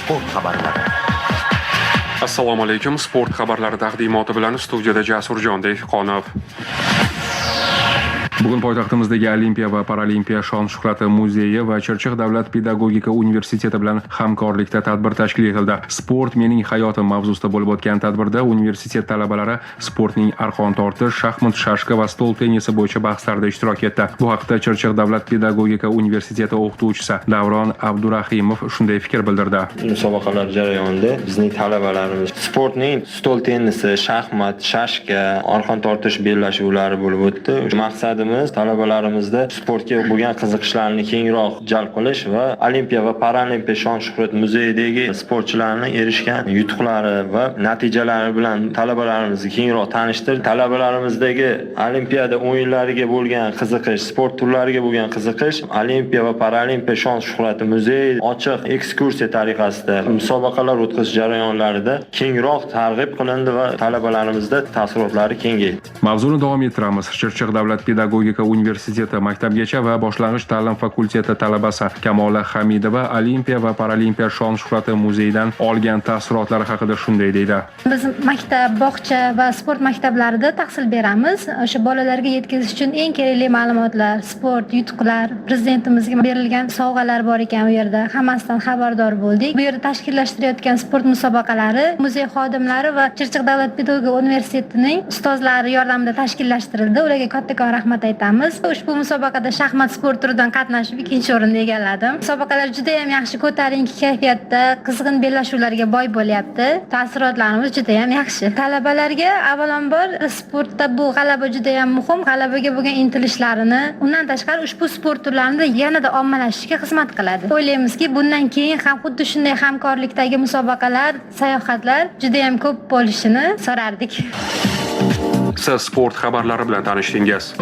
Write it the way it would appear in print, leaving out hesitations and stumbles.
sport xabarlari. Assalomu alaykum. Sport xabarlari taqdimoti bilan studiyada Jasurjon Dehqonov. Bugun poytaxtimizdagi Olimpiya va Paralimpiya shon-shuhrati muzeyi va Chirchiq davlat pedagogika universiteti bilan hamkorlikda tadbir tashkil etildi. Sport mening hayotim mavzusida bo'lib o'tgan tadbirda universitet talabalari sportning arqon tortish, shaxmat, shashka va stol tennisi bo'yicha bahslarda ishtirok etdi. Bu haqda Chirchiq davlat pedagogika universiteti o'qituvchisi Davron Abdurahimov shunday fikr bildirdi. Musobaqalar jarayonida bizning talabalarimiz sportning stol tennisi, shaxmat, shashka, arqon tortish bellashuvlari bo'lib o'tdi. Maqsadimiz talabalarimizda sportga bo'lgan qiziqishlarini kengroq jalb qilish va Olimpiya va Paralimpiya shon-shuhrat muzeyidagi sportchilarning erishgan yutuqlari va natijalari bilan talabalarimizni kengroq tanishtirib, talabalarimizdagi Olimpiada o'yinlariga bo'lgan qiziqish, sport turlariga bo'lgan qiziqish Olimpiya va Paralimpiya shon-shuhrati muzeyi ochiq ekskursiya tariqasida musobaqalar o'tkazish jarayonlarida kengroq targ'ib qilindi va talabalarimizda taassurotlari kengaydi. Mavzuni davom ettiramiz. Chirchiq davlat pedagogika universiteti maktabgacha va boshlang'ich ta'lim fakulteti talabasi Kamola Hamidova Olimpiya va Paralimpiya shon-shuhrati muzeyidan olgan taassurotlari haqida shunday deydi. Biz maktab, bog'cha va sport maktablarida tahsil beramiz. O'sha bolalarga yetkazish uchun eng kerakli ma'lumotlar, sport, yutuqlar, prezidentimizga berilgan sovg'alar bor ekan u yerda. Hammasidan xabardor bo'ldik. Bu yerda tashkillashtirayotgan sport musobaqalari muzey xodimlari va Chirchiq davlat pedagogika universitetining ustozlari yordamida tashkillashtirildi. Ularga kattakon rahmat aytamiz. Ushbu musobaqada shaxmat sport turidan qatnashib ikkinchi o'rinni egalladim. Musobaqalar juda ham yaxshi, ko'tarinki kayfiyatda, qizg'in bellashuvlarga boy bo'lyapti. Taassurotlarimiz juda ham yaxshi. Talabalarga avvalambor sportda bu g'alaba juda ham muhim. G'alabaga bo'lgan intilishlarini, undan tashqari ushbu sport turlarida yanada ommalashishga xizmat qiladi. O'ylaymizki, bundan keyin ham xuddi shunday hamkorlikdagi musobaqalar, sayohatlar juda ham ko'p bo'lishini so'rardik. Siz sport xabarlari bilan tanishdingiz.